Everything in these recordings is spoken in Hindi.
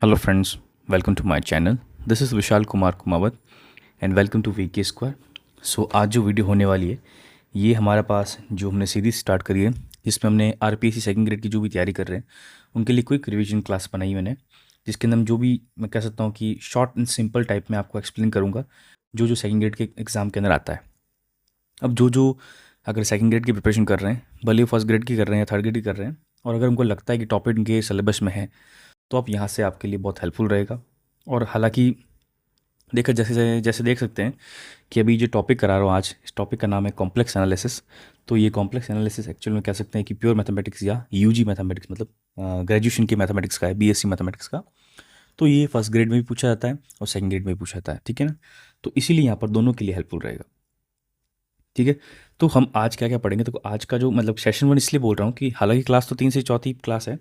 Hello friends, welcome to my channel. This is Vishal Kumar Kumawat and welcome to VK square. So आज जो वीडियो होने वाली है, ये हमारे पास जो हमने सीरीज स्टार्ट करी है, जिसमें हमने आरपीएससी सेकंड ग्रेड की जो भी तैयारी कर रहे हैं उनके लिए क्विक रिवीजन क्लास बनाई मैंने, जिसके अंदर हम जो भी मैं कह सकता हूँ कि शॉर्ट एंड सिंपल टाइप में आपको एक्सप्लेन करूँगा जो जो सेकंड ग्रेड के एग्ज़ाम के अंदर आता है। अब जो अगर सेकंड ग्रेड की प्रिपरेशन कर रहे हैं, भले फर्स्ट ग्रेड की कर रहे हैं या थर्ड ग्रेड की कर रहे हैं, और अगर उनको लगता है कि टॉपिक इनके सिलेबस में है, तो आप यहाँ से आपके लिए बहुत हेल्पफुल रहेगा। और हालांकि देखा जैसे जैसे देख सकते हैं कि अभी जो टॉपिक करा रहा हूँ आज, इस टॉपिक का नाम है कॉम्प्लेक्स एनालिसिस। तो ये कॉम्प्लेक्स एनालिसिस एक्चुअल में कह सकते हैं कि प्योर मैथमेटिक्स या यूजी मैथमेटिक्स, मतलब ग्रेजुएशन की मैथमेटिक्स का है, बीएससी मैथमेटिक्स का। तो ये फर्स्ट ग्रेड में भी पूछा जाता है और सेकंड ग्रेड में भी पूछा जाता है, ठीक है ना। तो इसीलिए यहाँ पर दोनों के लिए हेल्पफुल रहेगा, ठीक है। तो हम आज क्या क्या पढ़ेंगे, तो आज का जो मतलब सेशन वन इसलिए बोल रहा हूँ कि हालांकि क्लास तो 3 से 4 क्लास है,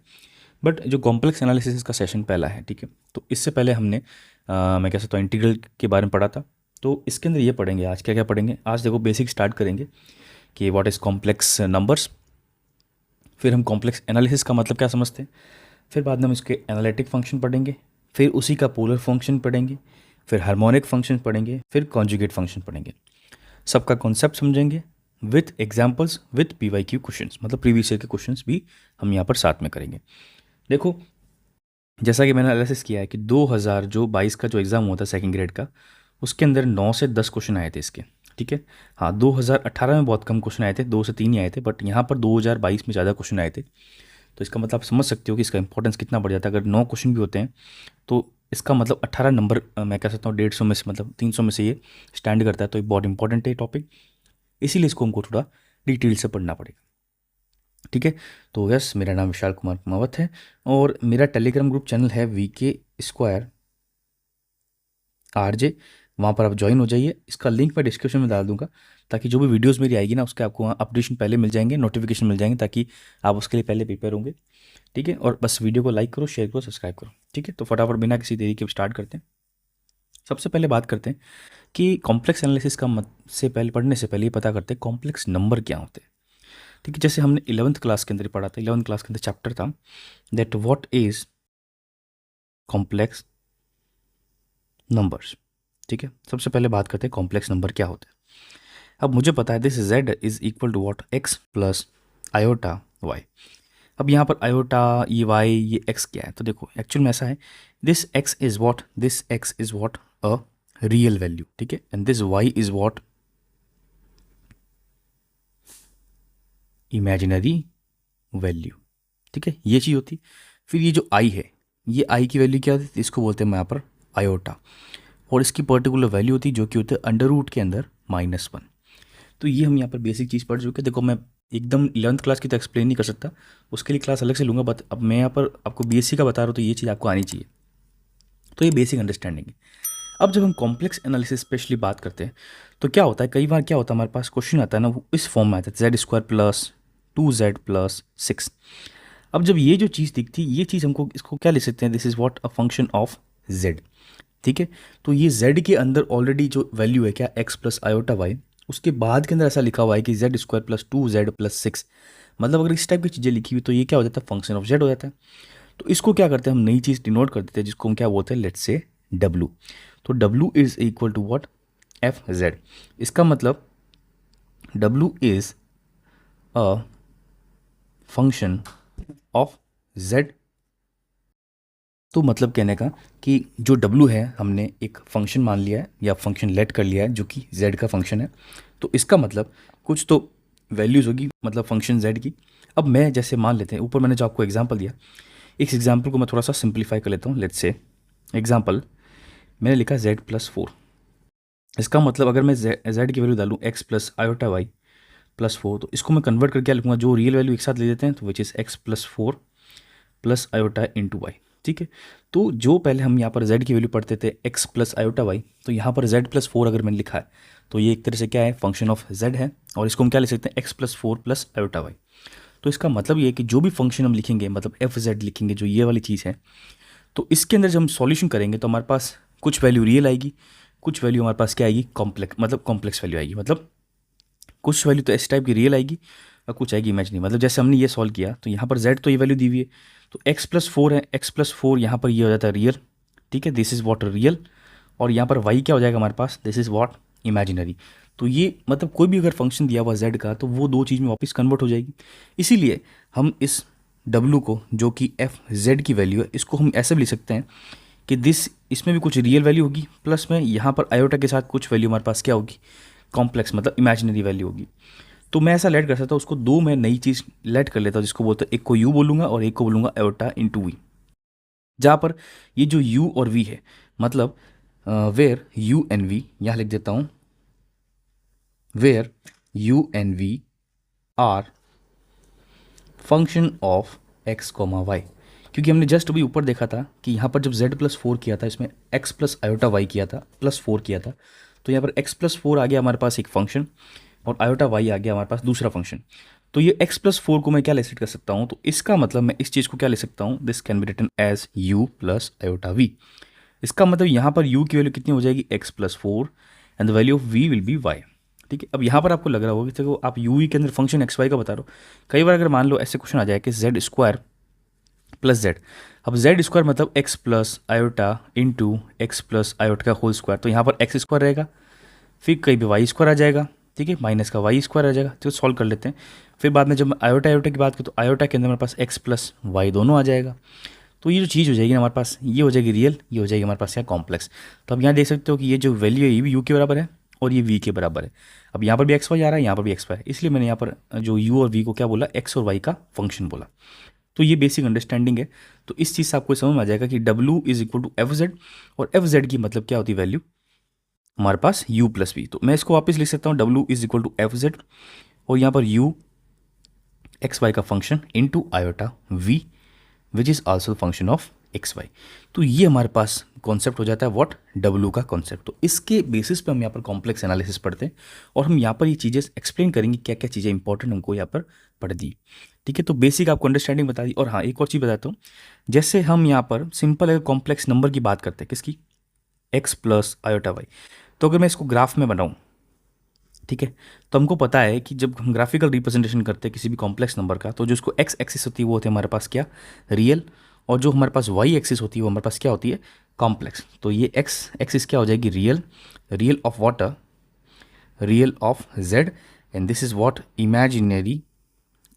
बट जो कॉम्प्लेक्स एनालिसिस का सेशन पहला है, ठीक है। तो इससे पहले हमने मैं कह सकता हूँ इंटीग्रल के बारे में पढ़ा था। तो इसके अंदर ये पढ़ेंगे आज क्या क्या पढ़ेंगे। आज देखो बेसिक स्टार्ट करेंगे कि व्हाट इज़ कॉम्प्लेक्स नंबर्स, फिर हम कॉम्प्लेक्स एनालिसिस का मतलब क्या समझते हैं, फिर बाद में हम इसके एनालिटिक फंक्शन पढ़ेंगे, फिर उसी का पोलर फंक्शन पढ़ेंगे, फिर हार्मोनिक फंक्शन पढ़ेंगे, फिर कॉन्जुगेट फंक्शन पढ़ेंगे। सबका कॉन्सेप्ट समझेंगे with examples, with PYQ questions, मतलब प्रीवियस ईयर के क्वेश्चंस भी हम यहाँ पर साथ में करेंगे। देखो, जैसा कि मैंने एनालिसिस किया है कि 2022 का जो एग्ज़ाम हुआ था सेकंड ग्रेड का, उसके अंदर 9 से 10 क्वेश्चन आए थे इसके, ठीक है। हाँ, 2018 में बहुत कम क्वेश्चन आए थे, 2 से 3 ही आए थे, बट यहाँ पर 2022 में ज़्यादा क्वेश्चन आए थे। तो इसका मतलब आप समझ सकते हो कि इसका इंपॉर्टेंस कितना बढ़ जाता है। अगर 9 क्वेश्चन भी होते हैं तो इसका मतलब 18 नंबर मैं कह सकता हूँ 150 में से, मतलब 300 में से ये स्टैंड करता है। तो ये बहुत इंपॉर्टेंट है टॉपिक, इसीलिए इसको हमको थोड़ा डिटेल से पढ़ना पड़ेगा, ठीक है। तो यस, मेरा नाम विशाल कुमार कुमावत है और मेरा टेलीग्राम ग्रुप चैनल है वीके स्क्वायर आरजे। वहाँ पर आप ज्वाइन हो जाइए, इसका लिंक मैं डिस्क्रिप्शन में डाल दूंगा, ताकि जो भी वीडियोस मेरी आएगी ना उसके आपको वहाँ अपडेशन पहले मिल जाएंगे, नोटिफिकेशन मिल जाएंगे, ताकि आप उसके लिए पहले प्रिपेयर होंगे, ठीक है। और बस वीडियो को लाइक करो, शेयर करो, सब्सक्राइब करो, ठीक है। तो फटाफट बिना किसी देरी के स्टार्ट करते हैं। सबसे पहले बात करते हैं कि कॉम्प्लेक्स एनालिसिस का मत से पहले पढ़ने से पहले ये पता करते हैं कॉम्प्लेक्स नंबर क्या होते हैं, ठीक है। जैसे हमने 11th क्लास के अंदर पढ़ा था, 11th क्लास के अंदर चैप्टर था that what is complex numbers, ठीक है। सबसे पहले बात करते हैं कॉम्प्लेक्स नंबर क्या होते हैं। अब मुझे पता है this z is equal to what x plus iota Y. अब यहाँ पर आयोटा, ये वाई, ये एक्स क्या है, तो देखो एक्चुअल में ऐसा है, this X is what a real value, ठीक है, and this Y is what imaginary value, ठीक है, ये चीज़ होती। फिर ये जो आई है, ये आई की वैल्यू क्या होती है, इसको बोलते हैं मैं यहाँ पर आयोटा, और इसकी पर्टिकुलर वैल्यू होती है जो कि होती है अंडर रूट के अंदर -1। तो ये हम यहाँ पर बेसिक चीज़ पढ़ चुके हैं। देखो, मैं एकदम 11th क्लास की तो एक्सप्लेन नहीं कर सकता, उसके लिए क्लास अलग से लूँगा, बट अब मैं यहाँ पर आपको बीएससी का बता रहा हूँ, तो ये चीज़ आपको आनी चाहिए। तो ये बेसिक अंडरस्टैंडिंग है। अब जब हम कॉम्प्लेक्स एनालिसिस स्पेशली बात करते हैं, तो क्या होता है, कई बार क्या होता है, हमारे पास क्वेश्चन आता है ना, वो इस फॉर्म में आता है z² + 2z + 6। अब जब ये जो चीज़ दिखती है, ये चीज़ हमको इसको क्या लिख सकते हैं, this is what a function of z, ठीक है। तो ये z के अंदर ऑलरेडी जो वैल्यू है क्या, x प्लस आयोटा वाई, उसके बाद के अंदर ऐसा लिखा हुआ है कि z² + 2z + 6। मतलब अगर इस टाइप की चीज़ें लिखी हुई तो ये क्या हो जाता है, फंक्शन ऑफ z हो जाता है। तो इसको क्या करते हैं, हम नई चीज़ डिनोट कर देते हैं, जिसको हम क्या बोलते हैं, लेट्स से w। तो w is equal to what, f(z). इसका मतलब w is a function of z। तो मतलब कहने का कि जो w है, हमने एक फंक्शन मान लिया है या फंक्शन लेट कर लिया है जो कि z का फंक्शन है। तो इसका मतलब कुछ तो वैल्यूज़ होगी, मतलब फंक्शन z की। अब मैं जैसे मान लेते हैं, ऊपर मैंने जो आपको एग्जांपल दिया, इस एग्जांपल को मैं थोड़ा सा सिंप्लीफाई कर लेता हूँ। लेट्स से एग्जांपल मैंने लिखा z+4। इसका मतलब अगर मैं z की वैल्यू डालूँ x प्लस आयोटा वाई +4, तो इसको मैं कन्वर्ट करके क्या लिखूँगा, जो रियल वैल्यू एक साथ ले देते हैं, तो which is x+4 plus iota into Y, ठीक है। तो जो पहले हम यहाँ पर z की वैल्यू पढ़ते थे x प्लस आयोटा वाई, तो यहाँ पर z+4 अगर मैंने लिखा है, तो ये एक तरह से क्या है, फंक्शन ऑफ z है, और इसको हम क्या लिख सकते हैं, x+4 प्लस आयोटा वाई। तो इसका मतलब ये है कि जो भी फंक्शन हम लिखेंगे, मतलब f(z) लिखेंगे, जो ये वाली चीज़ है, तो इसके अंदर जब हम सॉल्यूशन करेंगे तो हमारे पास कुछ वैल्यू रियल आएगी, कुछ वैल्यू हमारे पास क्या आएगी, कॉम्प्लेक्स, मतलब कॉम्प्लेक्स वैल्यू आएगी। मतलब कुछ वैल्यू तो इस टाइप की रियल आएगी और कुछ आएगी इमेजिनरी। मतलब जैसे हमने ये सॉल्व किया, तो यहाँ पर z तो ये वैल्यू दी हुई है, तो x+4 है, x+4 यहाँ पर ये हो जाता है रियल, ठीक है, दिस इज़ वॉट रियल, और यहाँ पर y क्या हो जाएगा हमारे पास, दिस इज़ वॉट इमेजिनरी। तो ये मतलब कोई भी अगर फंक्शन दिया हुआ z का तो वो दो चीज़ में वापस कन्वर्ट हो जाएगी। इसीलिए हम इस w को जो कि एफ जेड की वैल्यू है इसको हम ऐसे भी लिख सकते हैं कि दिस, इसमें भी कुछ रियल वैल्यू होगी प्लस में यहाँ पर आयोटा के साथ कुछ वैल्यू हमारे पास क्या होगी, कॉम्प्लेक्स मतलब इमेजिनरी वैल्यू होगी। तो मैं ऐसा लेट कर सकता हूँ, उसको दो मैं नई चीज़ लेट कर लेता हूँ जिसको बोलते हैं, एक को u बोलूँगा और एक को बोलूँगा आयोटा इंटू वी, जहाँ पर ये जो u और v है मतलब वेयर u एंड v, यहाँ लिख देता हूँ where u and v are function of x, y, क्योंकि हमने जस्ट अभी ऊपर देखा था कि यहाँ पर जब z+4 किया था इसमें x प्लस आयोटा वाई किया था, +4 किया था, तो यहाँ पर x+4 आ गया हमारे पास एक फंक्शन और आयोटा वाई आ गया हमारे पास दूसरा फंक्शन। तो ये x+4 को मैं क्या लिख कर सकता हूँ, तो इसका मतलब मैं इस चीज़ को क्या लिख सकता हूँ, this can be written as u plus iota v। इसका मतलब यहाँ पर u की वैल्यू कितनी हो जाएगी, x+4 and the value of v will be y। ठीक है, अब यहाँ पर आपको लग रहा होगा कि देखो आप u के अंदर फंक्शन एक्स वाई का बता रहे हो। कई बार अगर मान लो ऐसे क्वेश्चन आ जाए कि z² प्लस जेड, अब z² मतलब x plus iota into x plus iota का होल स्क्वायर, तो यहाँ पर x² रहेगा, फिर कहीं भी y² आ जाएगा, ठीक है, माइनस का y² आ जाएगा, तो सॉल्व कर लेते हैं। फिर बाद में जब मैं आयोटा आयोटा की बात करूँ तो आयोटा के अंदर हमारे पास x प्लस वाई दोनों आ जाएगा। तो ये जो चीज़ हो जाएगी ना हमारे पास, ये हो जाएगी रियल, ये हो जाएगी हमारे पास क्या कॉम्प्लेक्स। तो अब यहाँ देख सकते हो कि ये जो वैल्यू है ये भी u के बराबर है और ये v के बराबर है। अब यहाँ पर भी एक्स वाई आ रहा है, यहाँ पर भी एक्स वाई है, इसलिए मैंने यहाँ पर जो u और v को क्या बोला, x और y का फंक्शन बोला। तो ये बेसिक अंडरस्टैंडिंग है। तो इस चीज़ से आपको समझ में आ जाएगा कि w is equal to F Z, और एफ जेड की मतलब क्या होती है वैल्यू हमारे पास u प्लस वी। तो मैं इसको वापस लिख सकता हूँ w is equal to F Z और यहाँ पर u एक्स वाई का function into iota v which is also function of x Y. तो ये हमारे पास कॉन्सेप्ट हो जाता है व्हाट, डब्ल्यू का कॉन्सेप्ट। तो इसके बेसिस पे हम यहाँ पर कॉम्प्लेक्स एनालिसिस पढ़ते हैं और हम यहाँ पर ये चीज़ें एक्सप्लेन करेंगे क्या क्या चीज़ें इंपॉर्टेंट हमको यहाँ पर पढ़ दी। ठीक है, तो बेसिक आपको अंडरस्टैंडिंग बता दी। और हाँ, एक और चीज़ बताता हूँ, जैसे हम यहाँ पर सिंपल अगर कॉम्प्लेक्स नंबर की बात करते हैं, किसकी, एक्स प्लस आयोटा वाई, तो अगर मैं इसको ग्राफ में बनाऊँ, ठीक है, तो हमको पता है कि जब हम ग्राफिकल रिप्रेजेंटेशन करते हैं किसी भी कॉम्प्लेक्स नंबर का, तो जो उसको एक्स एक्सिस होती है वो होती है हमारे पास क्या, रियल, और जो हमारे पास वाई एक्सिस होती है वो हमारे पास क्या होती है, कॉम्प्लेक्स। तो ये एक्स एक्सिस क्या हो जाएगी, real, real of what, real of Z, and this is what imaginary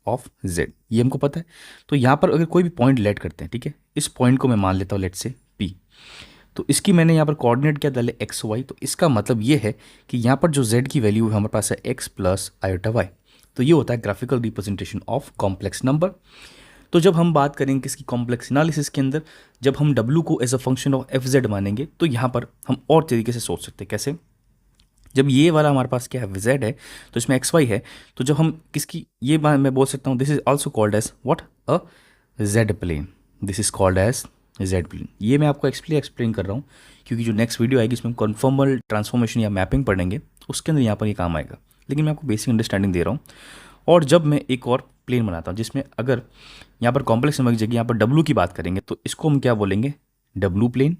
of Z, ये हमको पता है। तो यहाँ पर अगर कोई भी पॉइंट लेट करते हैं, ठीक है, इस पॉइंट को मैं मान लेता हूँ लेट से पी, तो इसकी मैंने यहाँ पर कोऑर्डिनेट क्या डाले एक्स वाई, तो इसका मतलब ये है कि यहाँ पर जो z की वैल्यू है हमारे पास है x प्लस आयोटा वाई। तो ये होता है graphical representation of complex number. तो जब हम बात करेंगे किसकी, कॉम्प्लेक्स एनालिसिस के अंदर, जब हम w को as a function of F Z मानेंगे तो यहाँ पर हम और तरीके से सोच सकते हैं। कैसे, जब ये वाला हमारे पास क्या है z है तो इसमें एक्स वाई है, तो जब हम किसकी, ये बात मैं बोल सकता हूँ, this is also called as what, a Z plane, this is called as Z plane. ये मैं आपको एक्सप्लेन कर रहा हूँ क्योंकि जो नेक्स्ट वीडियो आएगी इसमें हम कन्फॉर्मल ट्रांसफॉर्मेशन या मैपिंग पढ़ेंगे, उसके अंदर यहाँ पर ये काम आएगा, लेकिन मैं आपको बेसिक अंडरस्टैंडिंग दे रहा हूँ। और जब मैं एक और प्लेन बनाता हूँ जिसमें अगर यहाँ पर कॉम्प्लेक्स नंबर की जगह यहाँ पर डब्लू की बात करेंगे तो इसको हम क्या बोलेंगे, डब्लू प्लेन।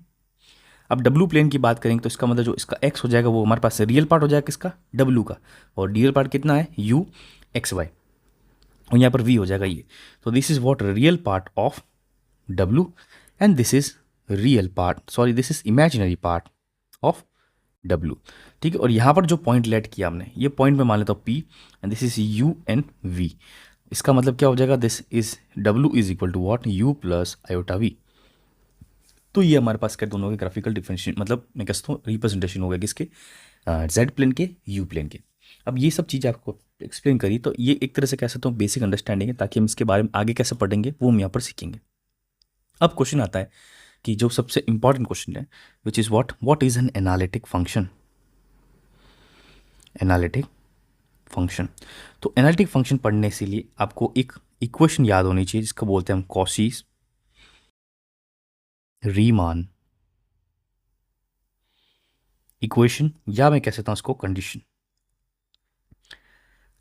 अब डब्लू प्लेन की बात करेंगे तो इसका मतलब जो इसका एक्स हो जाएगा वो हमारे पास रियल पार्ट हो जाएगा किसका, डब्लू का, और रियल पार्ट कितना है, यू एक्स वाई, और यहाँ पर वी हो जाएगा ये। तो this is what real part of W and this is real part, sorry this is imaginary part of W. ठीक है, और यहाँ पर जो पॉइंट लेट किया हमने, ये पॉइंट में मान लेता हूँ P and this is U and V. इसका मतलब क्या हो जाएगा, this is W is equal to what, you plus iota we. तो ये हमारे पास क्या दोनों के ग्राफिकल डिफरेंशिएशन, मतलब मैं कहता हूँ रिप्रेजेंटेशन हो गया किसके, जेड प्लेन के, यू प्लेन के। अब ये सब चीज़ें आपको एक्सप्लेन करी, तो ये एक तरह से कह सकता हूँ बेसिक अंडरस्टैंडिंग है, ताकि हम इसके बारे में आगे कैसे पढ़ेंगे वो हम यहाँ पर सीखेंगे। अब क्वेश्चन आता है कि जो सबसे इंपॉर्टेंट क्वेश्चन है, which is what is an analytic function, analytic function. तो एनालिटिक फंक्शन पढ़ने से लिए आपको एक इक्वेशन याद होनी चाहिए जिसको बोलते हैं हम कॉशी रीमान इक्वेशन, या मैं कह सकता हूँ उसको कंडीशन।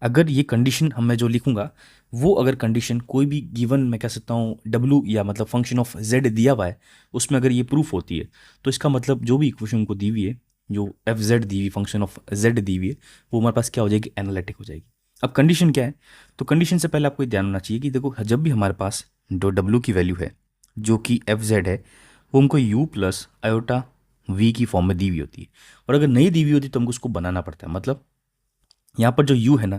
अगर ये कंडीशन मैं जो लिखूंगा वो अगर कंडीशन कोई भी गिवन मैं कह सकता हूँ डब्लू या मतलब फंक्शन ऑफ जेड दिया हुआ है उसमें अगर ये प्रूफ होती है, तो इसका मतलब जो भी इक्वेशन को दी हुई है, जो एफ जेड दी हुई, फंक्शन ऑफ जेड दी हुई है, वो हमारे पास क्या हो जाएगी, एनालिटिक हो जाएगी। अब कंडीशन क्या है, तो कंडीशन से पहले आपको ये ध्यान होना चाहिए कि देखो जब भी हमारे पास जो डब्ल्यू की वैल्यू है जो कि एफ जेड है वो हमको यू प्लस आयोटा वी की फॉर्म में दी हुई होती है, और अगर नहीं दी हुई होती तो हमको उसको बनाना पड़ता है। मतलब यहाँ पर जो u है ना,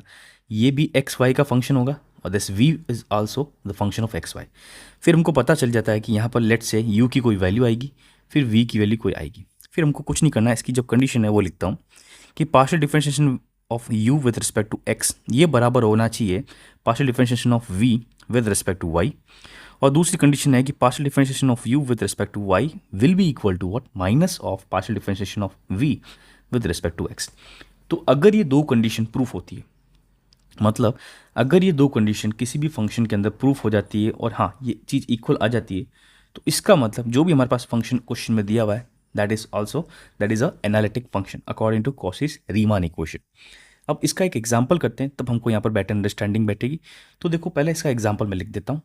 ये भी एक्स वाई का फंक्शन होगा और this v is also the function of x Y. फिर हमको पता चल जाता है कि यहाँ पर लेट से u की कोई वैल्यू आएगी, फिर v की वैल्यू कोई आएगी। फिर हमको कुछ नहीं करना है, इसकी जब कंडीशन है वो लिखता हूँ कि partial differentiation of u with respect to x ये बराबर होना चाहिए partial differentiation of v with respect to y। और दूसरी कंडीशन है कि partial differentiation of u with respect to y will be equal to what, minus of partial differentiation of v with respect to x। तो अगर ये दो कंडीशन प्रूफ होती है, मतलब अगर ये दो कंडीशन किसी भी फंक्शन के अंदर प्रूफ हो जाती है और हाँ ये चीज़ इक्वल आ जाती है, तो इसका मतलब जो भी हमारे पास फंक्शन क्वेश्चन में दिया हुआ है that is a analytic function according to Cauchy's Riemann equation. अब इसका एक एग्जांपल करते हैं, तब हमको यहाँ पर बेटर अंडरस्टैंडिंग बैठेगी। तो देखो पहले इसका एग्जांपल मैं लिख देता हूँ।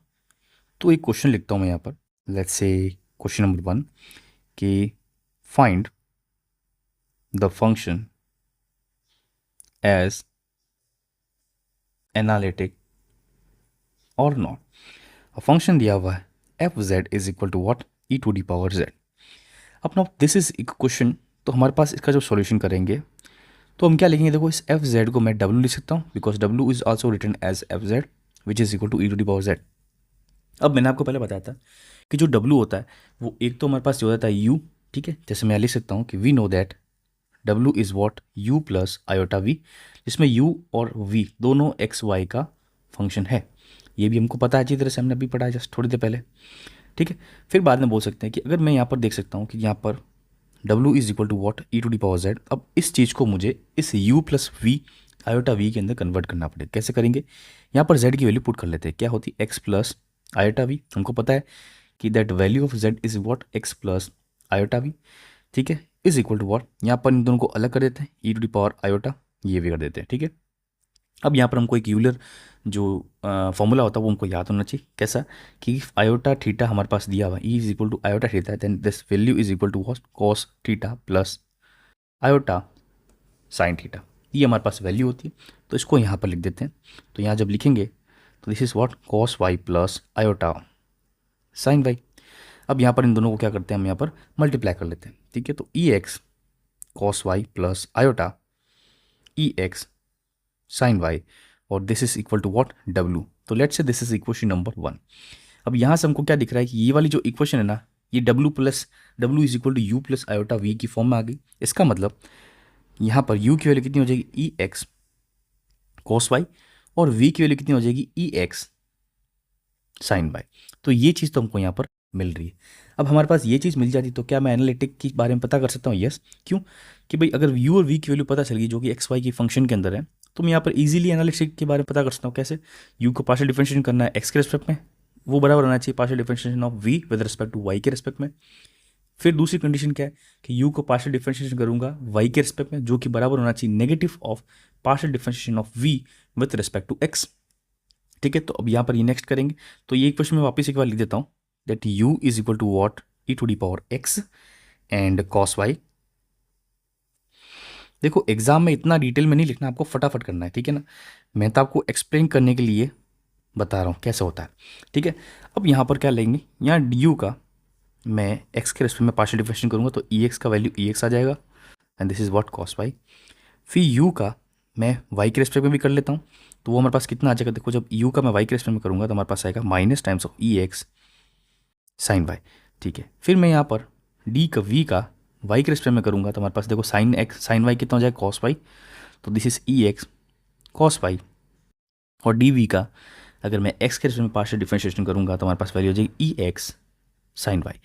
तो एक क्वेश्चन लिखता हूँ मैं यहाँ पर, लेट्स से क्वेश्चन नंबर 1 कि find the function as analytic और नॉट। फंक्शन दिया हुआ है f z is equal to what, E to the power z. अब नाउ दिस इज एक क्वेश्चन, तो हमारे पास इसका जो सॉल्यूशन करेंगे तो हम क्या लिखेंगे, देखो इस एफ जेड को मैं डब्ल्यू लिख सकता हूँ बिकॉज डब्ल्यू is also written as f z which is equal to E to the power z. अब मैंने आपको पहले बताया था कि जो डब्ल्यू होता है वो एक तो हमारे पास जो होता है यू, ठीक है, जैसे मैं लिख सकता हूँ कि वी नो दैट डब्ल्यू is what you plus iota v, जिसमें यू और वी दोनों एक्स वाई का फंक्शन है। ये भी हमको पता है अच्छी तरह से, हमने अभी पढ़ा है जस्ट थोड़ी देर पहले, ठीक है। फिर बाद में बोल सकते हैं कि अगर मैं यहाँ पर देख सकता हूँ कि यहाँ पर डब्ल्यू is equal to what, E to the power z. अब इस चीज़ को मुझे इस u plus v iota v के अंदर कन्वर्ट करना पड़ेगा। कैसे करेंगे, यहाँ पर जेड की वैल्यू पुट कर लेते हैं, क्या होती है एक्स प्लस आयोटा वी। हमको पता है कि that value of z is what x plus iota v, ठीक है, इज इक्वल टू वॉट, यहाँ पर इन दोनों को अलग कर देते हैं, ई टू दी पावर आयोटा ये भी कर देते हैं, ठीक है। अब यहाँ पर हमको एक यूलर जो फॉर्मूला होता है वो हमको याद होना चाहिए, कैसा कि आयोटा थीटा हमारे पास दिया हुआ e is equal to iota theta, then this value is equal to cos theta plus iota sine theta, ये हमारे पास वैल्यू होती है। तो इसको यहाँ पर लिख देते हैं। तो यहाँ जब लिखेंगे तो this is what cos y plus iota sine y. अब यहाँ पर इन दोनों को क्या करते हैं, हम यहाँ पर मल्टीप्लाई कर लेते हैं, ठीक है। तो e x cos y plus iota e x sine y, और this is equal to what डब्ल्यू। तो let's say this is equation number 1। अब यहाँ से हमको क्या दिख रहा है कि ये वाली जो इक्वेशन है ना, ये डब्ल्यू is equal to u plus iota v की फॉर्म में आ गई। इसका मतलब यहाँ पर यू की वैल्यू कितनी हो जाएगी, ई एक्स कॉस वाई, और वी की वैल्यू कितनी हो जाएगी, ई एक्स साइन वाई। तो ये चीज़ तो हमको यहाँ पर मिल रही है। अब हमारे पास ये चीज़ मिल जाती तो क्या मैं एनालिटिक के बारे में पता कर सकता हूँ, यस। क्यों कि भाई अगर यू और वी की वैल्यू पता चल गई जो कि एक्स वाई की फंक्शन के अंदर है, तो मैं यहाँ पर इजीली एनालिटिक के बारे में पता कर सकता हूँ। कैसे, यू को पार्शियल डिफरेंशिएशन करना है एक्स के रिस्पेक्ट में, वो बराबर होना चाहिए partial differentiation of v with respect to y के रिस्पेक्ट में। फिर दूसरी कंडीशन क्या है कि यू को पार्शियल डिफरेंशिएशन करूंगा वाई के रिस्पेक्ट में, जो कि बराबर होना चाहिए negative of partial differentiation of v with respect to x, ठीक है। तो अब यहाँ पर ये नेक्स्ट करेंगे, तो ये क्वेश्चन मैं वापस एक बार लिख देता हूँ that u is equal to what, E to the power x and cos y. देखो एग्जाम में इतना डिटेल में नहीं लिखना, आपको फटाफट करना है, ठीक है ना। मैं तो आपको एक्सप्लेन करने के लिए बता रहा हूँ कैसे होता है, ठीक है। अब यहाँ पर क्या लेंगे, यहाँ du का मैं x के रेस्पेक्ट में पार्शियल डिफरेंशिएशन करूँगा तो ई एक्स का वैल्यू ई एक्स आ जाएगा and this is what cos y. फिर u का मैं y के रेस्पेक्ट में भी कर लेता हूँ, तो वो हमारे पास कितना आ जाएगा, देखो जब u का मैं y के रेस्पेक्ट में करूँगा तो हमारे पास आएगा minus times of e x sine y, ठीक है। फिर मैं यहाँ पर d का v का y के रेस्पेक्ट में करूँगा तो हमारे पास देखो साइन एक्स साइन वाई कितना हो जाएगा, कॉस वाई, तो this is e x cos y. और डी वी का अगर मैं x के रेस्पेक्ट में पार्शियल डिफरेंशिएशन करूँगा तो हमारे पास वैल्यू हो जाएगी ई एक्स साइन वाई।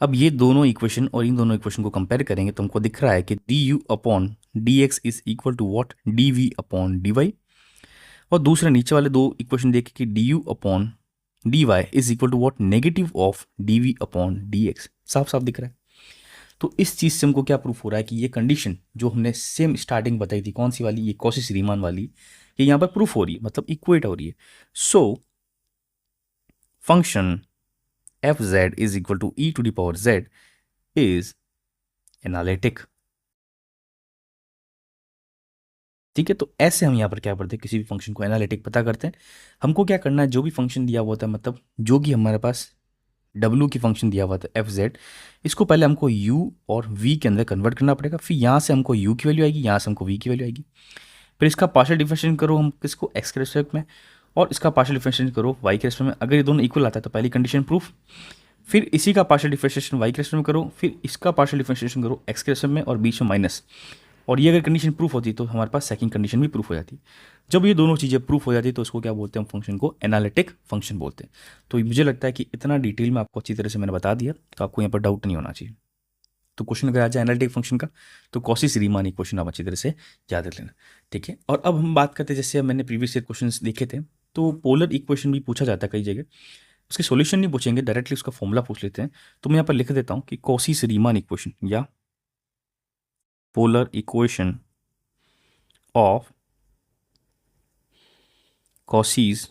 अब ये दोनों इक्वेशन और इन दोनों इक्वेशन को कंपेयर करेंगे तो हमको दिख रहा है कि d u upon d x is equal to what, d we upon d y. और दूसरे नीचे वाले दो इक्वेशन देखें कि d u upon d y is equal to what, negative of D we upon d x. साफ साफ दिख रहा है। तो इस चीज़ से हमको क्या प्रूफ हो रहा है कि ये कंडीशन जो हमने सेम स्टार्टिंग बताई थी, कौन सी वाली, ये कॉशी रीमान वाली, ये यहाँ पर प्रूफ हो रही है, मतलब इक्वेट हो रही है। So function f z is equal to E to the power z is analytic. ठीक है, तो ऐसे हम यहाँ पर क्या करते हैं, किसी भी फंक्शन को एनालिटिक पता करते हैं। हमको क्या करना है, जो भी फंक्शन दिया हुआ होता है, मतलब जो कि हमारे पास डब्ल्यू की फंक्शन दिया हुआ था एफ जेड, इसको पहले हमको यू और वी के अंदर कन्वर्ट करना पड़ेगा। फिर यहाँ से हमको यू की वैल्यू आएगी, यहाँ से हमको वी की वैल्यू आएगी। फिर इसका पार्शियल डिफरेंशिएशन करो हम किसको, एक्स के रेस्पेक्ट में, और इसका पार्शियल डिफरेंशिएशन करो वाई के रेस्पेक्ट में। अगर ये दोनों इक्वल आता है तो पहली कंडीशन प्रूफ। फिर इसी का पार्शियल डिफरेंशिएशन वाई के रेस्पेक्ट में करो, फिर इसका पार्शियल डिफरेंशिएशन करो एक्स के रेस्पेक्ट में, और बीच में माइनस। और ये अगर कंडीशन प्रूफ होती तो हमारे पास सेकंड कंडीशन भी प्रूफ हो जाती। जब ये दोनों चीज़ें प्रूफ हो जाती तो उसको क्या बोलते हैं, हम फंक्शन को एनालिटिक फंक्शन बोलते हैं। तो मुझे लगता है कि इतना डिटेल में आपको अच्छी तरह से मैंने बता दिया, तो आपको यहाँ पर डाउट नहीं होना चाहिए। तो क्वेश्चन अगर आ जाए एनालिटिक फंक्शन का, तो कॉसी रीमान इक्वेशन आप अच्छी तरह से याद रख लेना। ठीक है, और अब हम बात करते हैं, जैसे मैंने प्रीवियस ईयर क्वेश्चन देखे थे, तो पोलर इक्वेशन भी पूछा जाता है कई जगह। उसके सॉल्यूशन नहीं पूछेंगे, डायरेक्टली उसका फॉर्मूला पूछ लेते हैं। तो मैं यहाँ पर लिख देता हूँ कि कॉसी रीमान इक्वेशन या polar equation of Cauchy's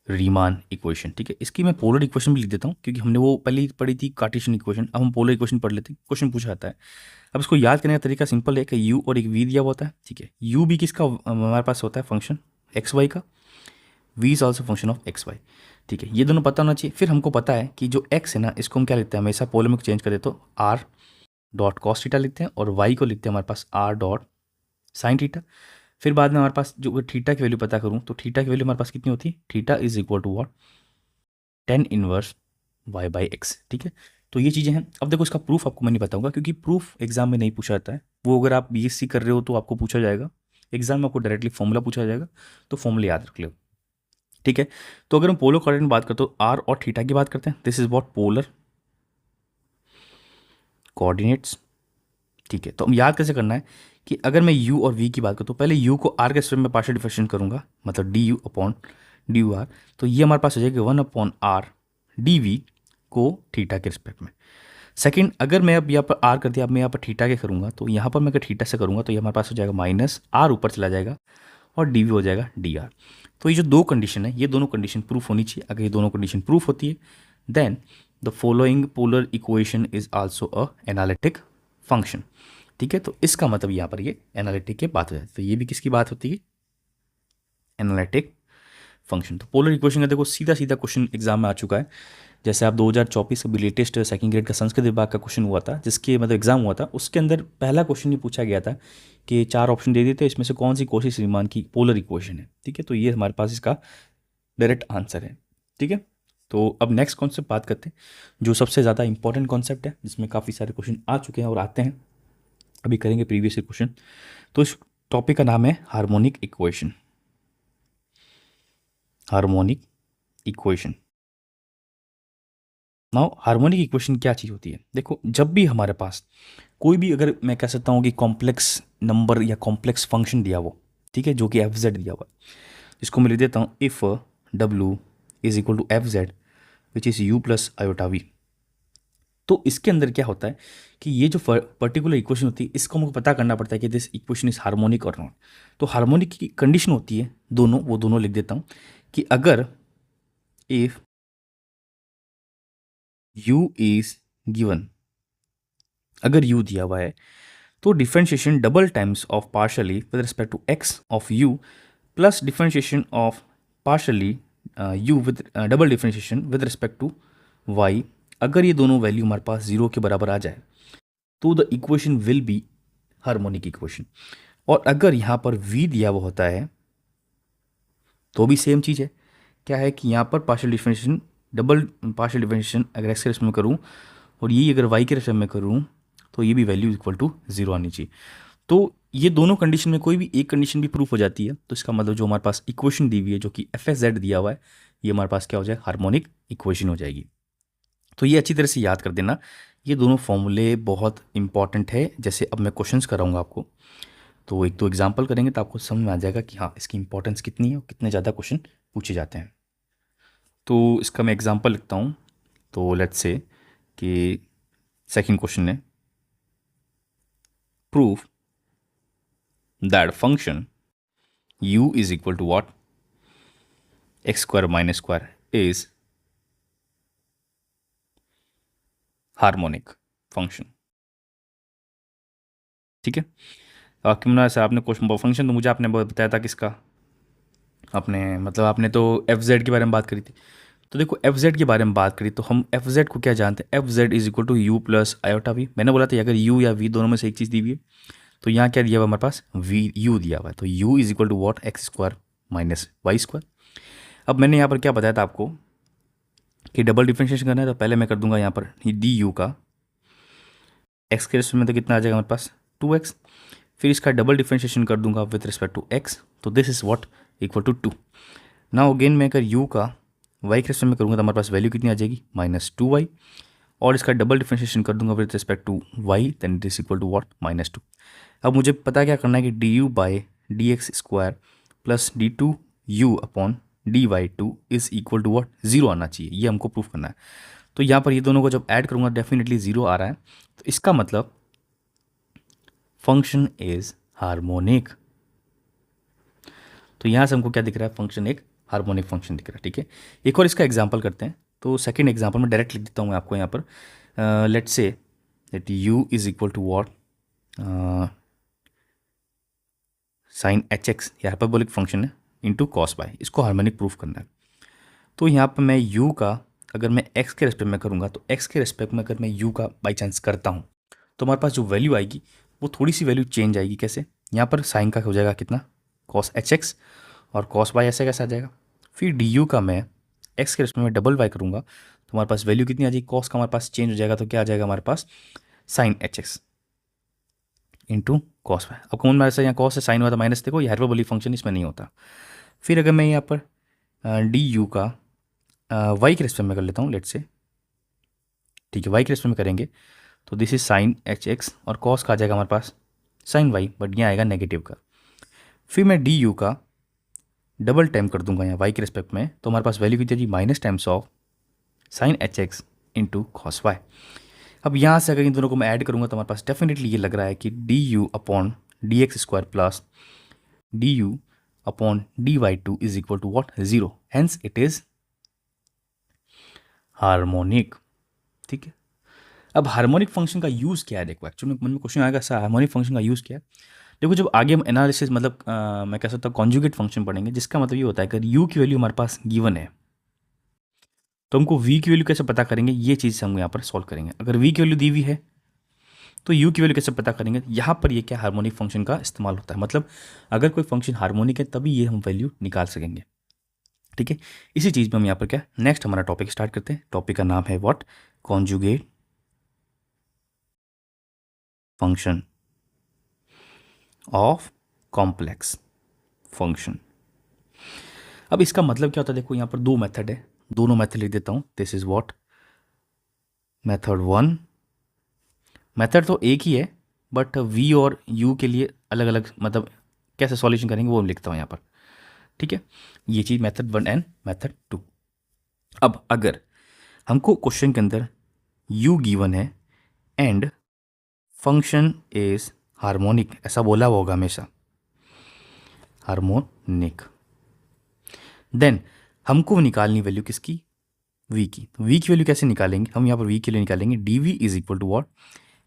Riemann equation. ठीक है, इसकी मैं पोलर इक्वेशन भी लिख देता हूँ, क्योंकि हमने वो पहले ही पढ़ी थी कार्टेशियन इक्वेशन, अब हम पोलर इक्वेशन पढ़ लेते हैं। क्वेश्चन पूछा जाता है, अब इसको याद करने का तरीका सिंपल है कि यू और एक वी दिया हुआ होता है। ठीक है, यू भी किसका हमारे पास होता है, फंक्शन एक्स वाई का। V is also function of x y. ठीक है, ये दोनों पता होना चाहिए। फिर हमको पता है कि जो एक्स है ना, इसको हम क्या लिखते हैं, हमेशा पोलर में चेंज कर देते, तो आर डॉट कॉस थीटा लिखते हैं, और वाई को लिखते हैं हमारे पास आर डॉट साइन थीटा। फिर बाद में हमारे पास जो थीटा की वैल्यू पता करूँ, तो थीटा की वैल्यू हमारे पास कितनी होती है, theta is equal to what, tan inverse Y by x. ठीक है, तो ये चीज़ें हैं। अब देखो, इसका प्रूफ आपको मैं नहीं बताऊंगा, क्योंकि प्रूफ एग्जाम में नहीं पूछा जाता है। वो अगर आप बीएससी कर रहे हो तो आपको पूछा जाएगा एग्जाम में, आपको डायरेक्टली फॉर्मूला पूछा जाएगा, तो फॉर्मूला याद रख लो। ठीक है, तो अगर हम पोलर कोऑर्डिनेट में बात करते हो, आर और थीटा की बात करते हैं, this is what polar coordinates. ठीक है, तो हम याद कैसे करना है कि अगर मैं u और v की बात करूँ, तो पहले u को r के स्टेप में पार्शियल डिफरेंशिएशन करूंगा, मतलब d u upon d u r. तो ये हमारे पास हो जाएगा 1/r dv को थीटा के रिस्पेक्ट में। सेकंड, अगर मैं अब यहाँ पर r कर दिया, अब मैं यहाँ पर थीटा के करूँगा, तो यहाँ पर मैं अगर थीटा से करूँगा तो ये हमारे पास हो जाएगा माइनस r, ऊपर चला जाएगा, और dv हो जाएगा dr। तो ये जो दो कंडीशन है, ये दोनों कंडीशन प्रूफ होनी चाहिए। अगर ये दोनों कंडीशन प्रूफ होती है, then the following polar equation is also a analytic function. ठीक है, तो इसका मतलब यहाँ पर ये एनालिटिक की बात हो जाती है। तो ये भी किसकी बात होती है, एनालिटिक फंक्शन। तो पोलर इक्वेशन का देखो सीधा सीधा क्वेश्चन एग्जाम में आ चुका है। जैसे आप 2024 अभी लेटेस्ट सेकंड ग्रेड का संस्कृत विभाग का क्वेश्चन हुआ था, जिसके मतलब एग्जाम हुआ था, उसके अंदर पहला क्वेश्चन ये पूछा गया था कि 4 ऑप्शन दे दिए थे, इसमें से कौन सी कॉची रीमान की पोलर इक्वेशन है। ठीक है, तो ये हमारे पास इसका डायरेक्ट आंसर है। ठीक है, तो अब नेक्स्ट कॉन्सेप्ट बात करते हैं, जो सबसे ज़्यादा इंपॉर्टेंट कॉन्सेप्ट है, जिसमें काफ़ी सारे क्वेश्चन आ चुके हैं और आते हैं, अभी करेंगे प्रीवियस ईयर क्वेश्चन। तो इस टॉपिक का नाम है harmonic equation. Harmonic equation. Now harmonic equation क्या चीज़ होती है, देखो जब भी हमारे पास कोई भी, अगर मैं कह सकता हूँ कि कॉम्प्लेक्स नंबर या कॉम्प्लेक्स फंक्शन दिया हो, ठीक है, जो कि एफ जेड दिया हुआ है, जिसको मैं लिख देता हूँ इफ़ डब्ल्यू is equal to F z which is u plus iota we. तो इसके अंदर क्या होता है कि ये जो पर्टिकुलर इक्वेशन होती है, इसको हमको पता करना पड़ता है कि दिस इक्वेशन इज हार्मोनिक और नॉट। तो हार्मोनिक की कंडीशन होती है दोनों, वो दोनों लिख देता हूँ कि अगर इफ u इज गिवन, अगर u दिया हुआ है, तो differentiation double times of partially with respect to x of u plus differentiation of partially u with double differentiation with respect to y, अगर ये दोनों वैल्यू हमारे पास जीरो के बराबर आ जाए तो the equation will B harmonic equation. और अगर यहाँ पर v दिया हुआ होता है तो भी सेम चीज़ है, क्या है कि यहाँ पर partial differentiation, double partial differentiation अगर एक्स के रेस्पेक्ट में करूँ और ये अगर वाई के रेस्पेक्ट में करूँ, तो ये भी वैल्यू इक्वल टू जीरो आनी चाहिए। तो ये दोनों कंडीशन में कोई भी एक कंडीशन भी प्रूफ हो जाती है, तो इसका मतलब जो हमारे पास इक्वेशन दी हुई है, जो कि एफ एस जेड दिया हुआ है, ये हमारे पास क्या हो जाए, हार्मोनिक इक्वेशन हो जाएगी। तो ये अच्छी तरह से याद कर देना, ये दोनों फॉर्मूले बहुत इंपॉर्टेंट है। जैसे अब मैं क्वेश्चंस कराऊंगा आपको, तो एक दो एग्जाम्पल करेंगे तो आपको समझ में आ जाएगा कि हाँ इसकी इंपॉर्टेंस कितनी है और कितने ज़्यादा क्वेश्चन पूछे जाते हैं। तो इसका मैं एग्जांपल लिखता हूँ। तो लेट्स से कि सेकंड क्वेश्चन है, proof that function u is equal to what, x square minus square is harmonic function. ठीक है, क्यों ऐसा आपने क्वेश्चन फंक्शन तो मुझे आपने बताया था किसका, आपने मतलब आपने तो एफ जेड के बारे में बात करी थी। तो देखो एफ जेड के बारे में बात करी तो हम एफ जेड को क्या जानते हैं, f z is equal to u plus iota v. मैंने बोला था अगर यू या वी दोनों में से एक चीज़ दी हुई है तो यहाँ क्या दिया हुआ हमारे पास, वी यू दिया हुआ है, तो u is equal to what, x square minus y square. अब मैंने यहाँ पर क्या बताया था आपको कि डबल डिफरेंशिएशन करना है, तो पहले मैं कर दूंगा यहाँ पर डी यू का एक्स के रेस्पेक्ट में, तो कितना आ जाएगा हमारे पास 2x। फिर इसका डबल डिफरेंशिएशन कर दूंगा विथ रिस्पेक्ट टू x, तो this is what equal to 2। Now again मैं अगर u का y के रेस्पेक्ट में करूँगा तो हमारे पास वैल्यू कितनी आ जाएगी, -2y। और इसका डबल डिफरेंशिएशन कर दूंगा with respect to y, then it is equal to what, -2। अब मुझे पता क्या करना है कि d u by d x square plus d two u upon d y two is equal to what, 0 आना चाहिए, ये हमको प्रूफ करना है। तो यहाँ पर ये दोनों को जब ऐड करूँगा डेफिनेटली 0 आ रहा है, तो इसका मतलब फंक्शन इज हार्मोनिक। तो यहाँ से हमको क्या दिख रहा है, फंक्शन एक हार्मोनिक फंक्शन दिख रहा है। ठीक है, एक और इसका एग्जांपल करते हैं। तो सेकंड एग्जांपल में डायरेक्ट लिख देता हूँ मैं आपको यहाँ पर, let's say that u is equal to what, sine h x, ये हाइपरबोलिक फंक्शन है, इंटू कॉस बाय, इसको हार्मोनिक प्रूफ करना है। तो यहाँ पर मैं u का अगर मैं x के रेस्पेक्ट में करूँगा तो x के रेस्पेक्ट में अगर मैं u का बाई चांस करता हूँ तो हमारे पास जो वैल्यू आएगी वो थोड़ी सी वैल्यू चेंज आएगी। कैसे, यहाँ पर साइन का हो जाएगा कितना, कॉस एच एक्स, और कॉस बाय ऐसे कैसे आ जाएगा। फिर डी यू का मैं एक्स के रेस्पेक्ट में डबल वाई करूँगा तो हमारे पास वैल्यू कितनी आ जाएगी, कॉस का हमारे पास चेंज हो जाएगा, तो क्या आ जाएगा हमारे पास, sine h x into cos y. अब कौन मेरे से यहाँ कॉस से साइन हुआ था माइनस, देखो ये हाइपरबोलिक फंक्शन इसमें नहीं होता। फिर अगर मैं यहाँ पर डी यू का वाई के रेस्पेक्ट में कर लेता हूँ, लेट से, ठीक है, वाई के रेस्पेक्ट में करेंगे तो this is sign h x, और कॉस का आ जाएगा हमारे पास साइन वाई, बट यहाँ आएगा नेगेटिव का। फिर मैं डी यू का डबल टाइम कर दूंगा यहाँ वाई के रेस्पेक्ट में, तो हमारे पास वैल्यू कितनी होगी, minus times of sine h x into cos y. अब यहाँ से अगर इन दोनों को मैं ऐड करूँगा तो हमारे पास डेफिनेटली ये लग रहा है कि d u upon d x square plus d u upon d y two is equal to what, 0, hence it is harmonic. ठीक है, अब हार्मोनिक फंक्शन का यूज़ क्या है, देखो एक्चुअली मन में क्वेश्चन आएगा सर हार्मोनिक फंक्शन का यूज़ क्या है। देखो जब आगे हम एनालिसिस मतलब मैं कह सकता हूँ कॉन्जुगेट फंक्शन पढ़ेंगे, जिसका मतलब ये होता है कि अगर यू की वैल्यू हमारे पास गिवन है तो हमको वी की वैल्यू कैसे पता करेंगे, ये चीज़ हम यहाँ पर सॉल्व करेंगे। अगर वी की वैल्यू दी हुई है तो यू की वैल्यू कैसे पता करेंगे, यहाँ पर ये क्या हार्मोनिक फंक्शन का इस्तेमाल होता है। मतलब अगर कोई फंक्शन हार्मोनिक है तभी ये हम वैल्यू निकाल सकेंगे। ठीक है, इसी चीज़ में हम यहाँ पर क्या नेक्स्ट हमारा टॉपिक स्टार्ट करते हैं। टॉपिक का नाम है what, conjugate function of complex function. अब इसका मतलब क्या होता है, देखो यहाँ पर दो मेथड है, दोनों मेथड लिख देता हूँ। This is what method 1, method तो एक ही है बट वी और यू के लिए अलग अलग मतलब कैसे सॉल्यूशन करेंगे वो मैं लिखता हूँ यहाँ पर। ठीक है, ये चीज़ मेथड 1 एंड मेथड 2। अब अगर हमको क्वेश्चन के अंदर u गिवन है एंड फंक्शन इज हार्मोनिक, ऐसा बोला हुआ होगा हमेशा, हार्मोनिक, देन हमको निकालनी वैल्यू किसकी, v की। तो v की वैल्यू कैसे निकालेंगे, हम यहाँ पर v के लिए निकालेंगे dv is equal to what,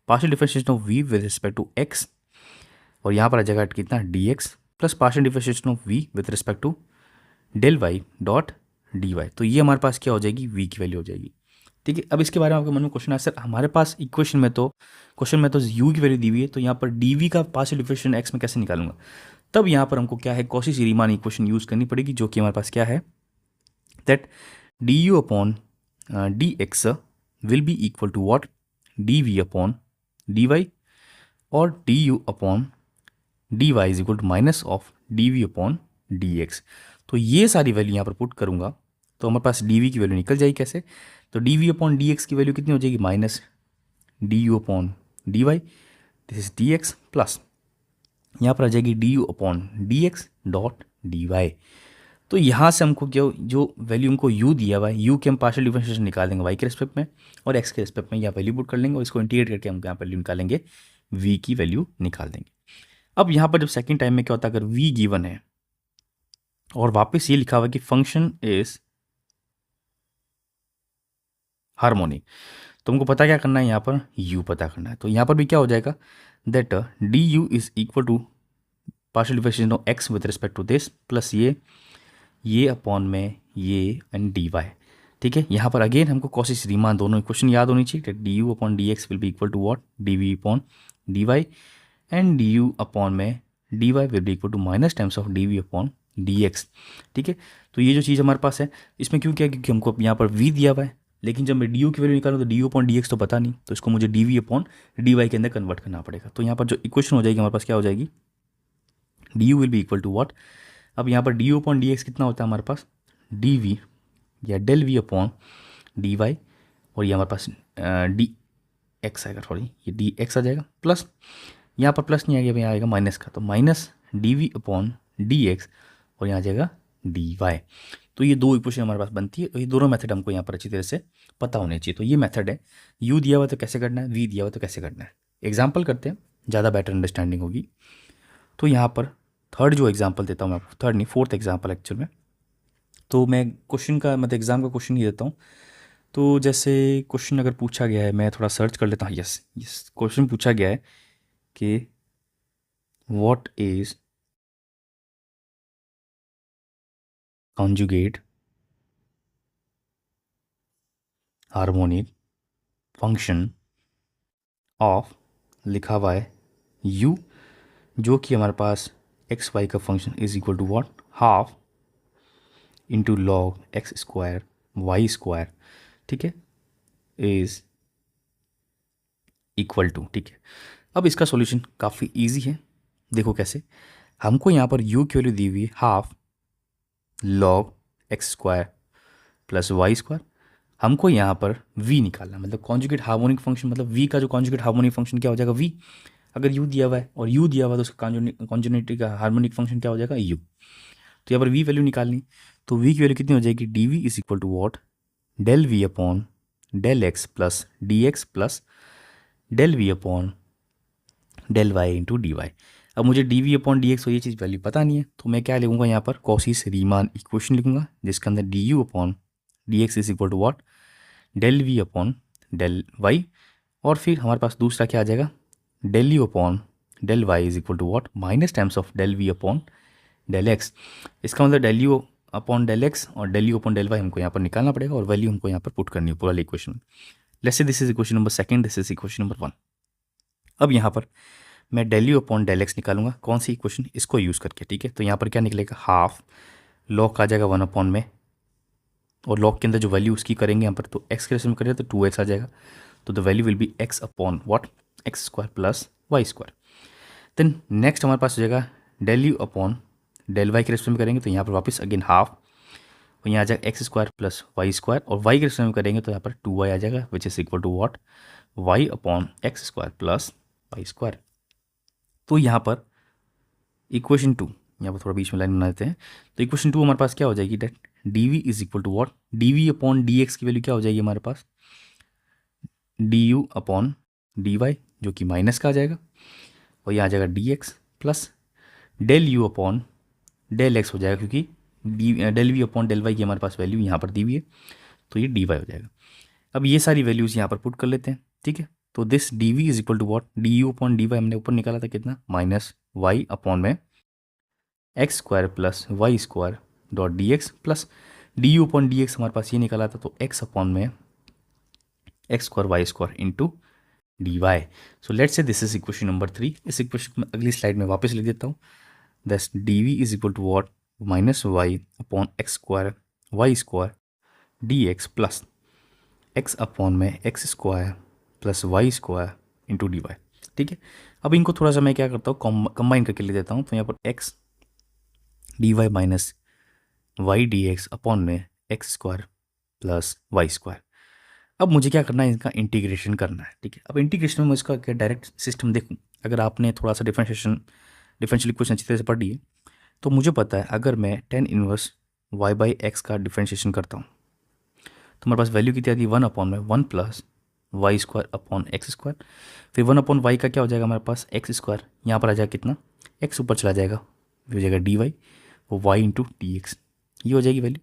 partial differentiation of v with respect to x, और यहाँ पर आ जाएगा कितना dx plus partial differentiation of v with respect to del y dot dy। तो ये हमारे पास क्या हो जाएगी, v की वैल्यू हो जाएगी। ठीक है, अब इसके बारे में आपके मन में क्वेश्चन आया सर हमारे पास इक्वेशन में तो u की वैल्यू दी हुई है, तो यहाँ पर dv का पार्शियल डिफरेंशिएशन x में कैसे निकालूंगा। तब यहाँ पर हमको क्या है, कॉची-रीमान इक्वेशन यूज़ करनी पड़ेगी, जो कि हमारे पास क्या है, दैट du अपॉन dx will be equal to what, dv upon dy, और du upon dy is equal to minus of dv upon dx। तो ये सारी वैल्यू यहाँ पर पुट करूँगा तो हमारे पास dv की वैल्यू निकल जाएगी कैसे, तो dv अपॉन dx की वैल्यू कितनी हो जाएगी, minus du upon dy, this is dx, plus यहाँ पर आ जाएगी du अपॉन dx डॉट dy। तो यहाँ से हमको क्या जो वैल्यू हमको u दिया हुआ है, u के हम पार्शियल डिफरेंशिएशन निकाल देंगे y के रेस्पेक्ट में, और x के रेस्पेक्ट में यहाँ वैल्यू पुट कर लेंगे, और इसको इंटीग्रेट करके हम यहाँ वैल्यू निकालेंगे, v की वैल्यू निकाल देंगे। अब यहाँ पर जब सेकंड टाइम में क्या होता है, अगर v गिवन है और वापस ये लिखा हुआ है कि फंक्शन इज हार्मोनिक, तो हमको पता क्या करना है, यहाँ पर u पता करना है। तो यहाँ पर भी क्या हो जाएगा, that d u is equal to partial differentiation of x with respect to this plus ये अपॉन में ये एंड डी वाई। ठीक है, यहाँ पर अगेन हमको कॉसिस रीमान दोनों इक्वेशन याद होनी चाहिए। D u upon d x will be equal to what, d we upon d y, and d u upon में d y will be equal to minus times of D we upon d x. ठीक है, तो ये जो चीज़ हमारे पास है इसमें क्यों क्या, क्योंकि हमको यहाँ पर वी दिया हुआ है, लेकिन जब मैं डी यू की वैल्यू निकालूँ तो d u upon d x तो पता नहीं, तो इसको मुझे d we upon d y के अंदर कन्वर्ट करना पड़ेगा। तो यहाँ पर जो इक्वेशन हो जाएगी हमारे पास क्या हो जाएगी, d u will be equal to what, अब यहाँ पर d u upon d x कितना होता है हमारे पास, डी वी या del v upon d y, और ये हमारे पास डी एक्स आएगा, सॉरी ये डी एक्स आ जाएगा, प्लस यहाँ पर प्लस नहीं आएगा, यहाँ आएगा माइनस का, तो minus d we upon d x, और यहाँ आ जाएगा डी वाई। तो ये दो इक्वेशन हमारे पास बनती है, और ये दोनों मेथड हमको यहाँ पर अच्छी तरह से पता होने चाहिए। तो ये मेथड है, यू दिया हुआ तो कैसे करना है, वी दिया हुआ तो कैसे करना है। एग्जाम्पल करते हैं, ज़्यादा बेटर अंडरस्टैंडिंग होगी। तो यहाँ पर थर्ड जो एग्जाम्पल देता हूँ मैं आपको, थर्ड नहीं फोर्थ एग्जाम्पल एक्चुअल में, तो मैं क्वेश्चन का मतलब एग्जाम का क्वेश्चन ही देता हूँ। तो जैसे क्वेश्चन अगर पूछा गया है, मैं थोड़ा सर्च कर लेता हूँ। यस यस, क्वेश्चन पूछा गया है कि what is conjugate harmonic function of, लिखा हुआ है u, जो कि हमारे पास एक्स वाई का function is equal to what, half into log x square y square, ठीक है, इज इक्वल टू। ठीक है, अब इसका सॉल्यूशन काफ़ी इजी है। देखो कैसे, हमको यहाँ पर u की वैल्यू दी हुई है half log x square plus y square, हमको यहाँ पर v निकालना, मतलब कॉन्जुगेट हार्मोनिक फंक्शन, मतलब v का जो कॉन्जुगेट हार्मोनिक फंक्शन क्या हो जाएगा v, अगर u दिया हुआ है और u दिया हुआ है तो उसका कॉन्जुगेट का हार्मोनिक फंक्शन क्या हो जाएगा u। तो यहाँ पर v वैल्यू निकालनी, तो v की वैल्यू कितनी हो जाएगी, d we is equal to what, del v upon del x plus d x plus del v upon del y into d y. अब मुझे d we upon d x और ये चीज़ वैल्यू पता नहीं है, तो मैं क्या लिखूंगा यहाँ पर, कॉसिस रीमान इक्वेशन लिखूंगा, जिसके अंदर d u upon d x is equal to what, del v upon del y, और फिर हमारे पास दूसरा क्या आ जाएगा, del u upon del y is equal to what, minus times of del v upon del x. इसका मतलब del u upon del x और del u upon del y हमको यहाँ पर निकालना पड़ेगा, और वैल्यू हमको यहाँ पर पुट करनी है पूरा इक्वेशन में। Let's say this is equation number second, this is equation number one. अब यहाँ पर मैं del u upon del x निकालूंगा, कौन सी इक्वेशन, इसको यूज़ करके। ठीक है, तो यहाँ पर क्या निकलेगा, हाफ लॉग आ जाएगा वन अपॉन में, और लॉग के अंदर जो वैल्यू उसकी करेंगे यहाँ पर, तो एक्स के रेशो में करेंगे तो 2x आ जाएगा, तो the value will be x upon what, x square plus y square. Then next हमारे पास हो जाएगा del u upon del y के रेशो में करेंगे, तो यहाँ पर वापस अगेन हाफ, और यहाँ आ जाएगा x square plus y square, और वाई के रेशो में करेंगे तो यहाँ पर 2y आ जाएगा, which is equal to what, y upon x square plus y square. तो यहाँ पर इक्वेशन टू, यहाँ पर थोड़ा बीच में लाइन बना देते हैं, तो इक्वेशन टू हमारे पास क्या हो जाएगी, that d we is equal to what, d we upon d x की वैल्यू क्या हो जाएगी हमारे पास, d u upon d y, जो कि माइनस का आ जाएगा, और यहाँ आ जाएगा d x plus del u upon del x हो जाएगा, क्योंकि del v upon del y की हमारे पास वैल्यू यहाँ पर दी हुई है, तो ये डी वाई हो जाएगा। अब ये सारी वैल्यूज़ यहाँ पर पुट कर लेते हैं। ठीक है, तो this d we is equal to what, d u upon d y हमने ऊपर निकाला था कितना, माइनस वाई अपॉन में x square plus y square dot d x, plus d u upon d x हमारे पास ये निकाला था, तो एक्स अपॉन में x square y square into d y. So let's say this is equation number three. इस इक्वेशन में अगली स्लाइड में वापस लिख देता हूँ, thus d we is equal to what, minus y upon x square y square d x plus x upon में x square plus y square into d y. ठीक है, अब इनको थोड़ा सा मैं क्या करता हूँ, कंबाइन करके लिख देता हूँ, तो यहाँ पर x d y minus y d x upon में x square plus y square. अब मुझे क्या करना है, इनका इंटीग्रेशन करना है। ठीक है, अब इंटीग्रेशन में मैं इसका क्या डायरेक्ट सिस्टम देखूँ, अगर आपने थोड़ा सा डिफरेंशियल इक्वेशन अच्छी तरह से पढ़ ली है, तो मुझे पता है अगर मैं tan inverse Y by x का डिफरेंशिएशन करता हूँ, तो हमारे पास वैल्यू कितनी आती है, वन अपॉन में one plus y square upon x square, फिर वन अपॉन वाई का क्या हो जाएगा हमारे पास, एक्स स्क्वायर, यहाँ पर आ जाएगा कितना, एक्स ऊपर चला जाएगा, हो जाएगा डी वाई, वो वाई इंटू डी एक्स, ये हो जाएगी वैल्यू,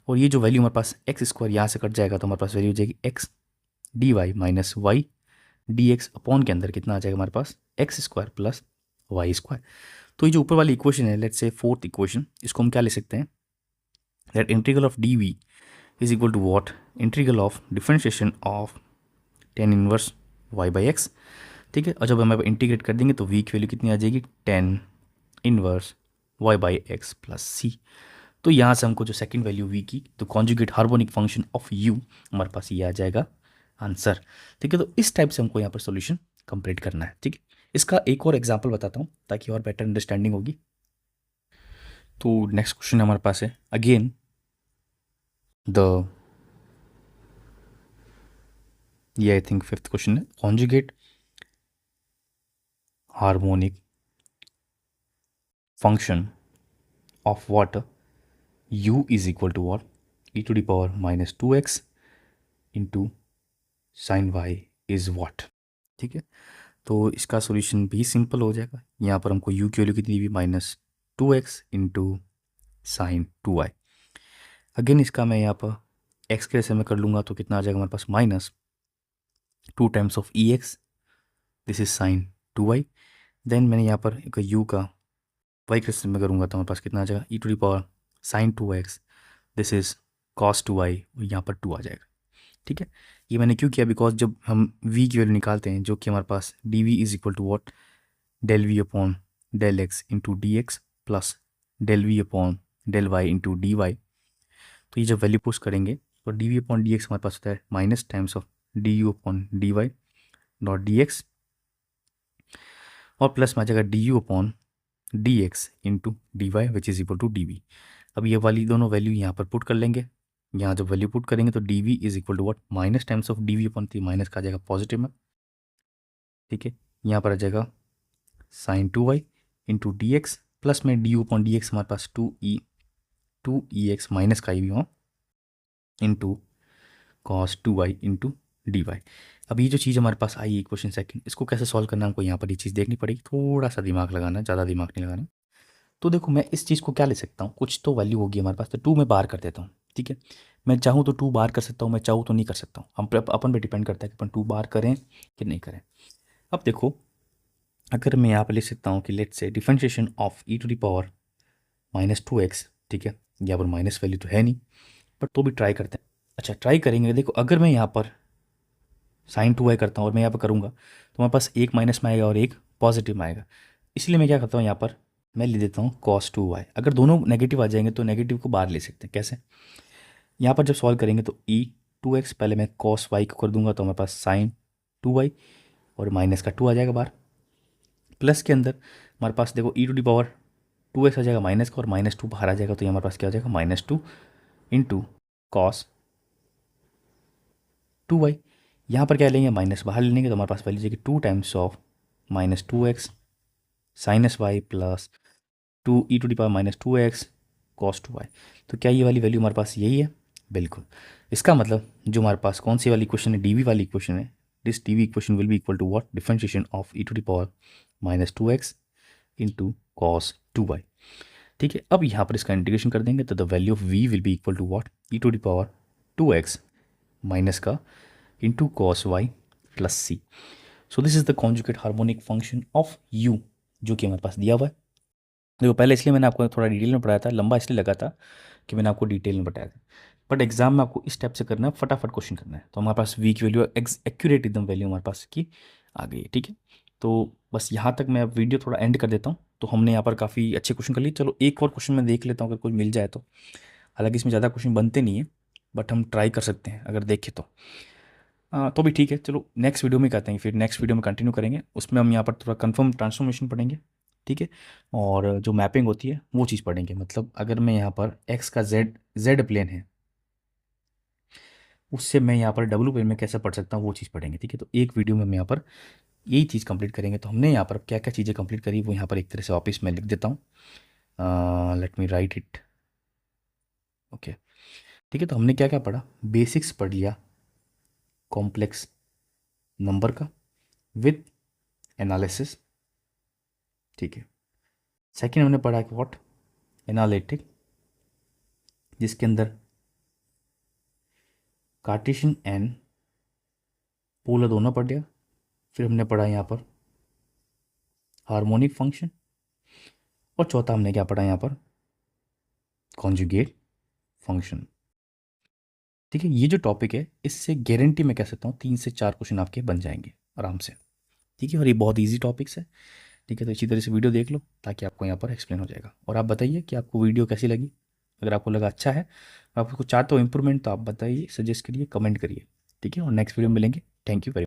और ये जो वैल्यू हमारे पास एक्स स्क्वायर यहाँ से कट जाएगा, तो हमारे पास वैल्यू हो जाएगी x d y minus y d x upon के अंदर कितना आ जाएगा हमारे पास x square plus y square. तो ये जो ऊपर वाली इक्वेशन है, लेट्स से फोर्थ इक्वेशन, इसको हम क्या ले सकते हैं, that integral of D we is equal to what, integral of differentiation of tan inverse Y by x. ठीक है, और जब हम इंटीग्रेट कर देंगे तो वी की वैल्यू कितनी आ जाएगी, tan inverse Y by x plus c. तो यहाँ से हमको जो सेकंड वैल्यू वी की, तो conjugate harmonic function of you, हमारे पास ये आ जाएगा आंसर। ठीक है, तो इस टाइप से हमको यहाँ पर सॉल्यूशन कंप्लीट करना है। ठीक है, इसका एक और एग्जांपल बताता हूँ ताकि और बेटर अंडरस्टैंडिंग होगी। तो नेक्स्ट क्वेश्चन हमारे पास है अगेन द, ये आई थिंक फिफ्थ क्वेश्चन है, conjugate harmonic function of what, u is equal to what, E to the power minus two X into sine Y is what. ठीक है, तो इसका सॉल्यूशन भी सिंपल हो जाएगा। यहाँ पर हमको u की वैल्यू कितनी दी हुई, minus two X into sine two Y. Again इसका मैं यहाँ पर x के जैसे में कर लूँगा तो कितना आ जाएगा हमारे पास, minus two times of e x, this is sine two y. Then मैंने यहाँ पर एक u का y के जैसे में करूँगा तो हमारे पास कितना आ जाएगा, e to the power sine two x, this is cos two y, और यहाँ पर टू आ जाएगा। ठीक है, ये मैंने क्यों किया, बिकॉज जब हम v की वैल्यू निकालते हैं जो कि हमारे पास d we is equal to what, del v upon del x into d x plus del v upon del y into d y. तो ये जब वैल्यू पुश करेंगे तो D we upon d x हमारे पास होता है minus times of d u upon d y dot d x, और प्लस में आ जाएगा d u upon d x into d y which is equal to D V. अब ये वाली दोनों वैल्यू यहाँ पर पुट कर लेंगे। यहाँ जब वैल्यू पुट करेंगे तो D we is equal to what, minus times of D we upon थी, माइनस का आ जाएगा पॉजिटिव में। ठीक है, यहाँ पर आ जाएगा sine two y into d x, plus में d u upon d x हमारे पास टू ई एक्स माइनस का ई वी वहाँ into cos two y into d y. अब ये जो चीज़ हमारे पास आई इक्वेशन सेकंड, इसको कैसे सॉल्व करना है हमको यहाँ पर ये चीज़ देखनी पड़ेगी, थोड़ा सा दिमाग लगाना है, ज़्यादा दिमाग नहीं लगाना। तो देखो मैं इस चीज़ को क्या ले सकता हूँ, कुछ तो वैल्यू होगी हमारे पास, तो टू मैं बाहर कर देता हूँ। ठीक है, मैं चाहूँ तो टू बाहर कर सकता हूँ, मैं चाहूँ तो नहीं कर सकता हूँ, हम अपन पे डिपेंड करता है कि अपन टू बाहर करें कि नहीं करें। अब देखो अगर मैं यहाँ पर लिख सकता हूँ कि let say differentiation of E to the power minus two x. ठीक है, यहाँ पर माइनस वैल्यू तो है नहीं, बट तो भी ट्राई करते हैं। अच्छा ट्राई करेंगे, देखो अगर मैं यहाँ पर साइन टू वाई करता हूँ और मैं यहाँ पर करूँगा तो हमारे पास एक माइनस में आएगा और एक पॉजिटिव में आएगा। इसलिए मैं क्या करता हूँ, यहाँ पर मैं ले देता हूँ कॉस टू वाई। अगर दोनों नेगेटिव आ जाएंगे तो नेगेटिव को बाहर ले सकते हैं। कैसे, यहाँ पर जब सॉल्व करेंगे तो ई टू एक्स पहले मैं कॉस वाई को कर दूंगा तो हमारे पास साइन टू वाई और माइनस का टू आ जाएगा बाहर। प्लस के अंदर हमारे पास देखो e to the power two x आ जाएगा माइनस का, और माइनस टू बाहर आ जाएगा तो ये हमारे पास क्या आ जाएगा, minus two into cos two Y. यहाँ पर क्या लेंगे, माइनस बाहर ले लेंगे तो हमारे पास वैल्यू जाएगी two times of minus two X sine Y plus two E to the power minus two X cos two Y. तो क्या ये वाली वैल्यू हमारे पास यही है, बिल्कुल। इसका मतलब जो हमारे पास कौन सी वाली इक्वेशन है, डीवी वाली इक्वेशन है, this DV equation will be equal to what, differentiation of E to the power minus two X into cos two Y. ठीक है, अब यहाँ पर इसका इंटीग्रेशन कर देंगे तो the value of v will be equal to what, e to the power two x minus का into cos y plus c. So this is the conjugate harmonic function of u जो कि हमारे पास दिया हुआ है। देखो पहले इसलिए मैंने आपको थोड़ा डिटेल में पढ़ाया था, लंबा इसलिए लगा था कि मैंने आपको डिटेल में बताया था, बट एग्जाम में आपको इस स्टेप से करना है, फटाफट क्वेश्चन करना है। तो हमारे पास वी की वैल्यू एक्यूरेट एकदम वैल्यू हमारे पास की आ गई है। ठीक है, तो बस यहाँ तक मैं अब वीडियो थोड़ा एंड कर देता हूँ। तो हमने यहाँ पर काफ़ी अच्छे क्वेश्चन कर लिए, चलो एक और क्वेश्चन मैं देख लेता हूँ अगर कोई मिल जाए तो। हालांकि इसमें ज़्यादा क्वेश्चन बनते नहीं है, बट हम ट्राई कर सकते हैं अगर देखें तो। तो भी ठीक है, चलो नेक्स्ट वीडियो में करते हैं, फिर नेक्स्ट वीडियो में कंटिन्यू करेंगे। उसमें हम यहाँ पर थोड़ा कन्फर्म ट्रांसफॉर्मेशन पढ़ेंगे। ठीक है, और जो मैपिंग होती है वो चीज़ पढ़ेंगे। मतलब अगर मैं यहाँ पर एक्स का जेड प्लेन है, उससे मैं यहाँ पर डब्ल्यू प्लेन में कैसे पढ़ सकता हूँ वो चीज़ पढ़ेंगे। ठीक है, तो एक वीडियो में हम यहाँ पर यही चीज़ कंप्लीट करेंगे। तो हमने यहाँ पर क्या क्या चीज़ें कंप्लीट करी वो यहाँ पर एक तरह से वापस मैं लिख देता हूँ। Let me right it. Okay, ठीक है, तो हमने क्या क्या पढ़ा, बेसिक्स पढ़ लिया कॉम्प्लेक्स नंबर का विद एनालिसिस। ठीक है, सेकेंड हमने पढ़ा कि व्हाट, एनालिटिक, जिसके अंदर कार्टेशियन एंड पोलर दोनों पढ़ लिया। फिर हमने पढ़ा यहाँ पर हार्मोनिक फंक्शन, और चौथा हमने क्या पढ़ा यहाँ पर, कॉन्जुगेट फंक्शन। ठीक है, ये जो टॉपिक है इससे गारंटी मैं कह सकता हूँ 3 से 4 क्वेश्चन आपके बन जाएंगे आराम से। ठीक है, और ये बहुत ईजी टॉपिक्स है। ठीक है, तो इसी तरह से वीडियो देख लो ताकि आपको यहाँ पर एक्सप्लेन हो जाएगा। और आप बताइए कि आपको वीडियो कैसी लगी। अगर आपको लगा अच्छा है, आपको चाहते हो इम्प्रूवमेंट, तो आप बताइए, सजेस्ट करिए, कमेंट करिए। ठीक है, और नेक्स्ट वीडियो में मिलेंगे। Thank you very